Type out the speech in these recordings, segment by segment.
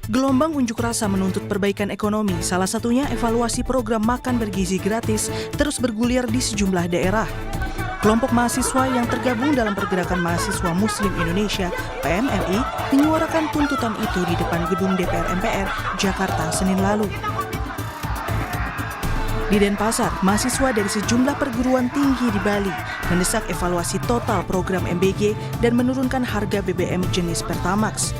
Gelombang unjuk rasa menuntut perbaikan ekonomi, salah satunya evaluasi program makan bergizi gratis, terus bergulir di sejumlah daerah. Kelompok mahasiswa yang tergabung dalam Pergerakan Mahasiswa Muslim Indonesia (PMMI) menyuarakan tuntutan itu di depan gedung DPR MPR, Jakarta, Senin lalu. Di Denpasar, mahasiswa dari sejumlah perguruan tinggi di Bali mendesak evaluasi total program MBG dan menurunkan harga BBM jenis Pertamax.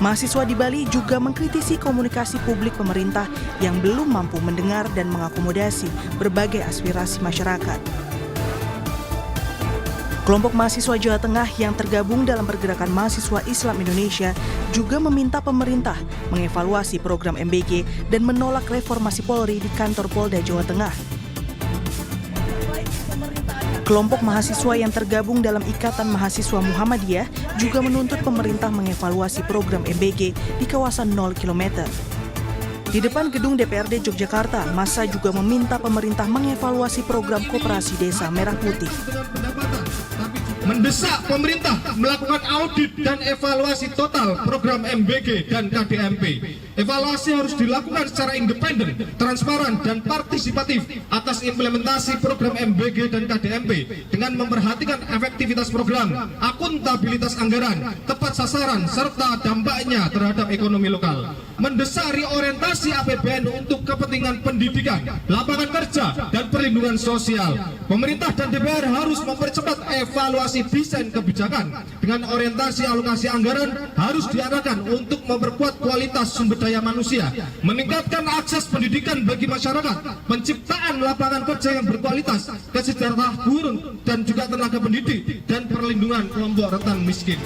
Mahasiswa di Bali juga mengkritisi komunikasi publik pemerintah yang belum mampu mendengar dan mengakomodasi berbagai aspirasi masyarakat. Kelompok mahasiswa Jawa Tengah yang tergabung dalam Pergerakan Mahasiswa Islam Indonesia juga meminta pemerintah mengevaluasi program MBG dan menolak reformasi Polri di kantor Polda Jawa Tengah. Kelompok mahasiswa yang tergabung dalam Ikatan Mahasiswa Muhammadiyah juga menuntut pemerintah mengevaluasi program MBG di kawasan 0 km. Di depan gedung DPRD Yogyakarta, massa juga meminta pemerintah mengevaluasi program Koperasi Desa Merah Putih. Mendesak pemerintah melakukan audit dan evaluasi total program MBG dan KDMP. Evaluasi harus dilakukan secara independen, transparan, dan partisipatif atas implementasi program MBG dan KDMP dengan memperhatikan efektivitas program, akuntabilitas anggaran, tepat sasaran, serta dampaknya terhadap ekonomi lokal. Mendesak reorientasi APBN untuk kepentingan pendidikan, lapangan kerja, dan perlindungan sosial. Pemerintah dan DPR harus mempercepat evaluasi desain kebijakan dengan orientasi alokasi anggaran harus diarahkan untuk memperkuat kualitas sumber daya manusia, meningkatkan akses pendidikan bagi masyarakat, penciptaan lapangan kerja yang berkualitas, kesejahteraan buruh dan juga tenaga pendidik, dan perlindungan kelompok rentan miskin.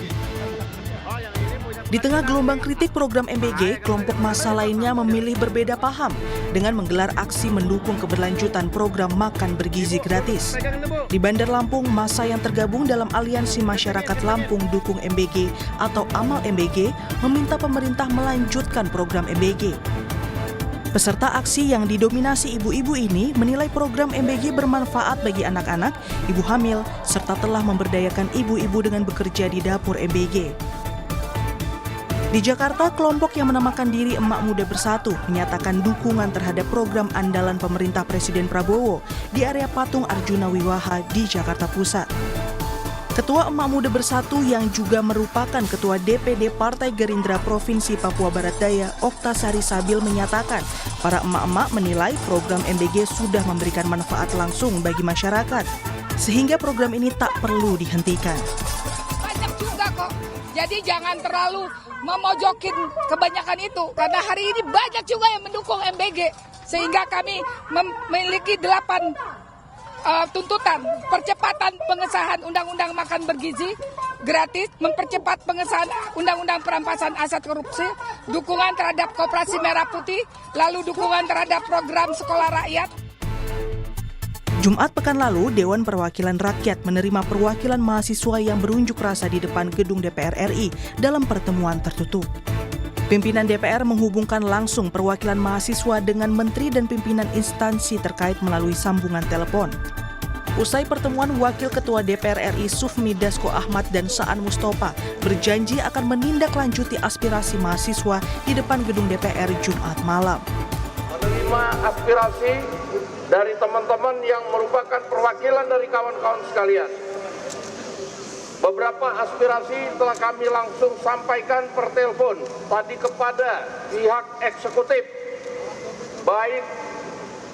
Di tengah gelombang kritik program MBG, kelompok massa lainnya memilih berbeda paham dengan menggelar aksi mendukung keberlanjutan program makan bergizi gratis. Di Bandar Lampung, massa yang tergabung dalam Aliansi Masyarakat Lampung Dukung MBG atau AMAL MBG meminta pemerintah melanjutkan program MBG. Peserta aksi yang didominasi ibu-ibu ini menilai program MBG bermanfaat bagi anak-anak, ibu hamil, serta telah memberdayakan ibu-ibu dengan bekerja di dapur MBG. Di Jakarta, kelompok yang menamakan diri Emak Muda Bersatu menyatakan dukungan terhadap program andalan pemerintah Presiden Prabowo di area patung Arjuna Wiwaha di Jakarta Pusat. Ketua Emak Muda Bersatu yang juga merupakan Ketua DPD Partai Gerindra Provinsi Papua Barat Daya, Oktasari Sabil menyatakan para emak-emak menilai program MBG sudah memberikan manfaat langsung bagi masyarakat, sehingga program ini tak perlu dihentikan. Banyak juga kok, jadi jangan terlalu memojokin kebanyakan itu, karena hari ini banyak juga yang mendukung MBG, sehingga kami memiliki 8 tuntutan: percepatan pengesahan Undang-Undang Makan Bergizi Gratis, mempercepat pengesahan Undang-Undang Perampasan Aset Korupsi, dukungan terhadap Koperasi Merah Putih, lalu dukungan terhadap program Sekolah Rakyat. Jumat pekan lalu, Dewan Perwakilan Rakyat menerima perwakilan mahasiswa yang berunjuk rasa di depan gedung DPR RI dalam pertemuan tertutup. Pimpinan DPR menghubungkan langsung perwakilan mahasiswa dengan menteri dan pimpinan instansi terkait melalui sambungan telepon. Usai pertemuan, Wakil Ketua DPR RI Sufmi Dasko Ahmad dan Saan Mustafa berjanji akan menindaklanjuti aspirasi mahasiswa di depan gedung DPR Jumat malam. Menerima aspirasi dari teman-teman yang merupakan perwakilan dari kawan-kawan sekalian. Beberapa aspirasi telah kami langsung sampaikan per telepon tadi kepada pihak eksekutif, baik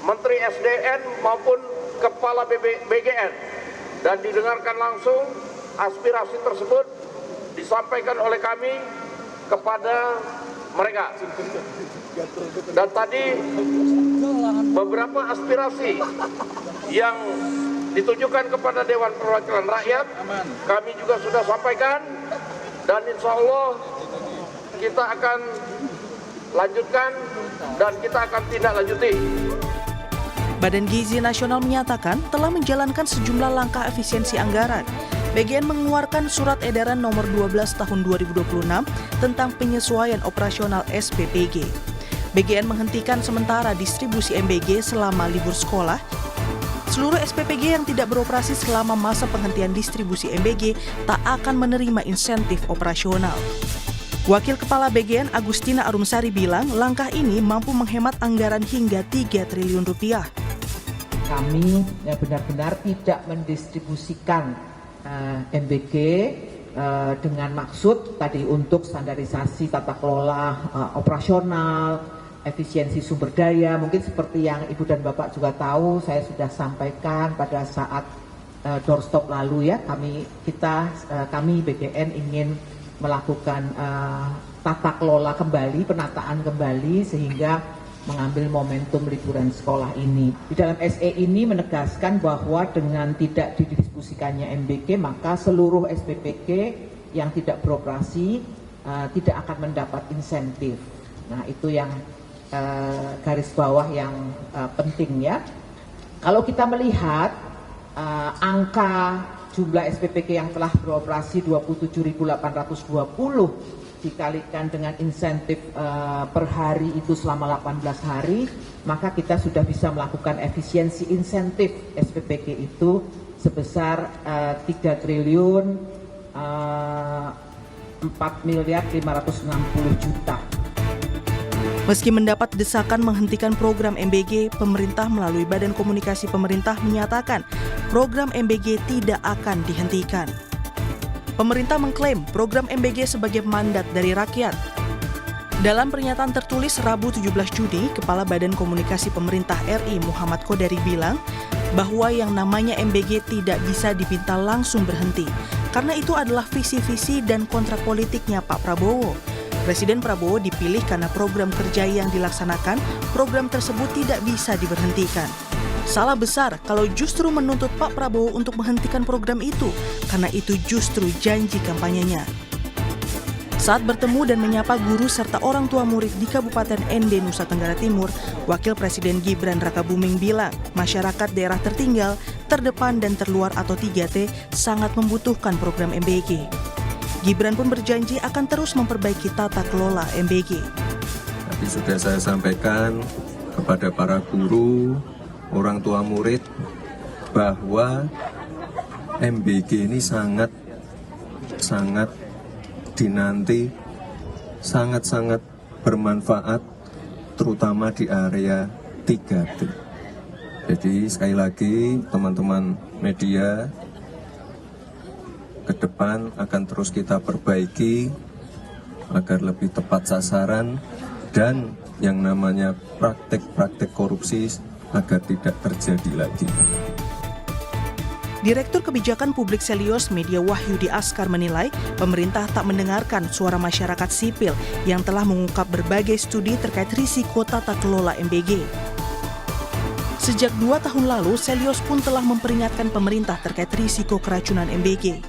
Menteri SDN maupun Kepala BGN, dan didengarkan langsung aspirasi tersebut disampaikan oleh kami kepada mereka. Dan tadi beberapa aspirasi yang ditujukan kepada Dewan Perwakilan Rakyat kami juga sudah sampaikan, dan insya Allah kita akan lanjutkan dan kita akan tindak lanjuti. Badan Gizi Nasional menyatakan telah menjalankan sejumlah langkah efisiensi anggaran. BGN mengeluarkan surat edaran nomor 12 tahun 2026 tentang penyesuaian operasional SPPG. BGN menghentikan sementara distribusi MBG selama libur sekolah. Seluruh SPPG yang tidak beroperasi selama masa penghentian distribusi MBG tak akan menerima insentif operasional. Wakil Kepala BGN Agustina Arumsari bilang langkah ini mampu menghemat anggaran hingga 3 triliun rupiah. Kami benar-benar tidak mendistribusikan MBG dengan maksud tadi untuk standarisasi tata kelola operasional, efisiensi sumber daya. Mungkin seperti yang Ibu dan Bapak juga tahu, saya sudah sampaikan pada saat doorstop lalu ya, kami BGN ingin melakukan tata kelola kembali, penataan kembali sehingga mengambil momentum liburan sekolah ini. Di dalam SE ini menegaskan bahwa dengan tidak didistribusikannya MBG maka seluruh SPPG yang tidak beroperasi tidak akan mendapat insentif. Nah itu yang garis bawah yang penting ya. Kalau kita melihat angka jumlah SPPG yang telah beroperasi 27.820 dikalikan dengan insentif per hari itu selama 18 hari, maka kita sudah bisa melakukan efisiensi insentif SPPG itu sebesar 3 triliun 4 miliar 560 juta. Meski mendapat desakan menghentikan program MBG, pemerintah melalui Badan Komunikasi Pemerintah menyatakan program MBG tidak akan dihentikan. Pemerintah mengklaim program MBG sebagai mandat dari rakyat. Dalam pernyataan tertulis Rabu 17 Juni, Kepala Badan Komunikasi Pemerintah RI Muhammad Kodari bilang bahwa yang namanya MBG tidak bisa dipinta langsung berhenti, karena itu adalah visi-visi dan kontrak politiknya Pak Prabowo. Presiden Prabowo dipilih karena program kerja yang dilaksanakan, program tersebut tidak bisa diberhentikan. Salah besar kalau justru menuntut Pak Prabowo untuk menghentikan program itu, karena itu justru janji kampanyenya. Saat bertemu dan menyapa guru serta orang tua murid di Kabupaten Ende, Nusa Tenggara Timur, Wakil Presiden Gibran Rakabuming bilang masyarakat daerah tertinggal, terdepan dan terluar atau 3T sangat membutuhkan program MBG. Gibran pun berjanji akan terus memperbaiki tata kelola MBG. Tadi sudah saya sampaikan kepada para guru, orang tua murid, bahwa MBG ini sangat dinanti, sangat bermanfaat, terutama di area 3T. Jadi sekali lagi teman-teman media, ke depan akan terus kita perbaiki agar lebih tepat sasaran dan yang namanya praktek-praktek korupsi agar tidak terjadi lagi. Direktur Kebijakan Publik Selios Media Wahyudi Askar menilai pemerintah tak mendengarkan suara masyarakat sipil yang telah mengungkap berbagai studi terkait risiko tata kelola MBG. Sejak 2 tahun lalu, Selios pun telah memperingatkan pemerintah terkait risiko keracunan MBG.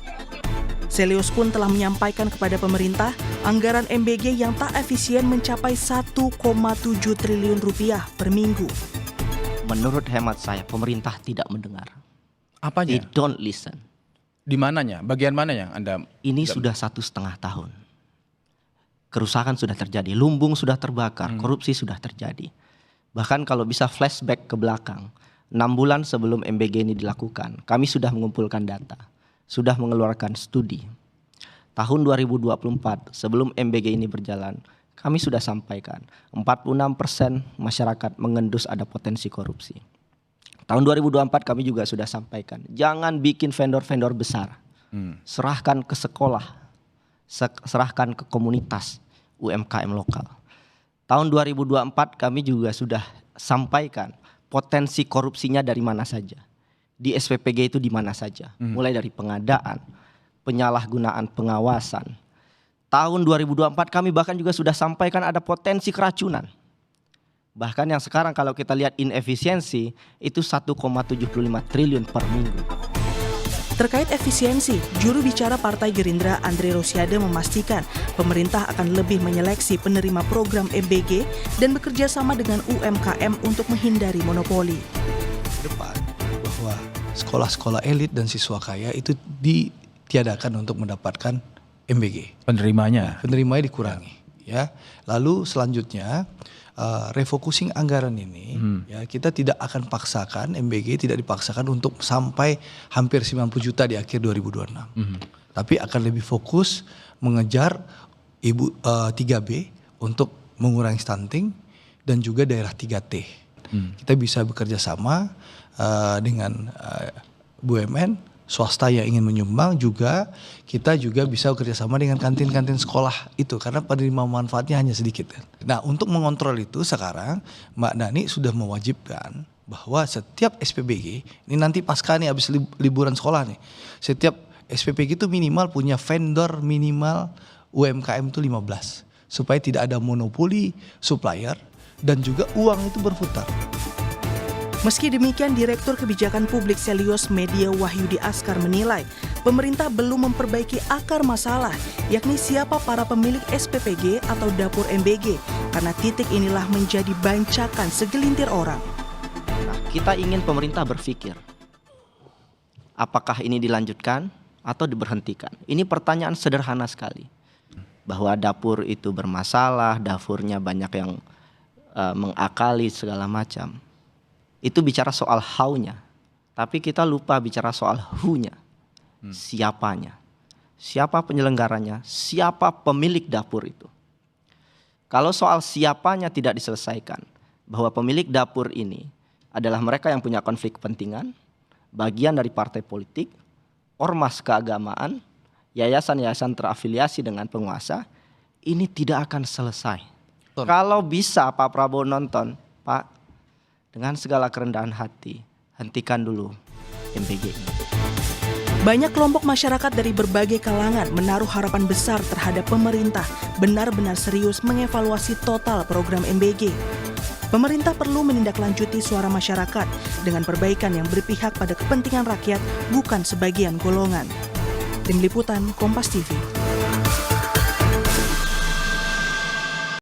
Selios pun telah menyampaikan kepada pemerintah anggaran MBG yang tak efisien mencapai 1,7 triliun rupiah per minggu. Menurut hemat saya, pemerintah tidak mendengar. Apanya? They don't listen. Di mananya? Bagian mana yang Anda? Ini sudah 1,5 tahun. Kerusakan sudah terjadi, lumbung sudah terbakar, korupsi sudah terjadi. Bahkan kalau bisa flashback ke belakang, 6 bulan sebelum MBG ini dilakukan, kami sudah mengumpulkan data. Sudah mengeluarkan studi. Tahun 2024 sebelum MBG ini berjalan, kami sudah sampaikan 46% masyarakat mengendus ada potensi korupsi. Tahun 2024 kami juga sudah sampaikan, jangan bikin vendor-vendor besar. Serahkan ke sekolah, serahkan ke komunitas UMKM lokal. Tahun 2024 kami juga sudah sampaikan potensi korupsinya dari mana saja. Di SPPG itu di mana saja, mulai dari pengadaan, penyalahgunaan pengawasan. Tahun 2024 kami bahkan juga sudah sampaikan ada potensi keracunan. Bahkan yang sekarang kalau kita lihat inefisiensi itu 1,75 triliun per minggu. Terkait efisiensi, juru bicara Partai Gerindra Andre Rosiade memastikan pemerintah akan lebih menyeleksi penerima program MBG dan bekerja sama dengan UMKM untuk menghindari monopoli. Depan bahwa sekolah-sekolah elit dan siswa kaya itu ditiadakan untuk mendapatkan MBG. Penerimanya dikurangi. Ya, lalu selanjutnya refocusing anggaran ini, ya kita tidak akan paksakan MBG tidak dipaksakan untuk sampai hampir 90 juta di akhir 2026. Tapi akan lebih fokus mengejar 3B untuk mengurangi stunting dan juga daerah 3T. Kita bisa bekerja sama dengan BUMN, swasta yang ingin menyumbang, juga kita juga bisa bekerja sama dengan kantin-kantin sekolah itu karena penerima manfaatnya hanya sedikit. Nah, untuk mengontrol itu sekarang Mbak Nani sudah mewajibkan bahwa setiap SPBG, ini nanti pasca nih habis liburan sekolah nih, setiap SPBG itu minimal punya vendor minimal UMKM itu 15, supaya tidak ada monopoli supplier dan juga uang itu berputar. Meski demikian, Direktur Kebijakan Publik Selios Media Wahyudi Askar menilai pemerintah belum memperbaiki akar masalah, yakni siapa para pemilik SPPG atau dapur MBG, karena titik inilah menjadi bancakan segelintir orang. Nah, kita ingin pemerintah berpikir, apakah ini dilanjutkan atau diberhentikan? Ini pertanyaan sederhana sekali. Bahwa dapur itu bermasalah, dapurnya banyak yang mengakali segala macam. Itu bicara soal how-nya, tapi kita lupa bicara soal who-nya, siapanya, siapa penyelenggaranya, siapa pemilik dapur itu. Kalau soal siapanya tidak diselesaikan, bahwa pemilik dapur ini adalah mereka yang punya konflik kepentingan, bagian dari partai politik, ormas keagamaan, yayasan-yayasan terafiliasi dengan penguasa, ini tidak akan selesai. Kalau bisa Pak Prabowo nonton, Pak, dengan segala kerendahan hati, hentikan dulu MBG ini. Banyak kelompok masyarakat dari berbagai kalangan menaruh harapan besar terhadap pemerintah benar-benar serius mengevaluasi total program MBG. Pemerintah perlu menindaklanjuti suara masyarakat dengan perbaikan yang berpihak pada kepentingan rakyat, bukan sebagian golongan. Tim Liputan Kompas TV.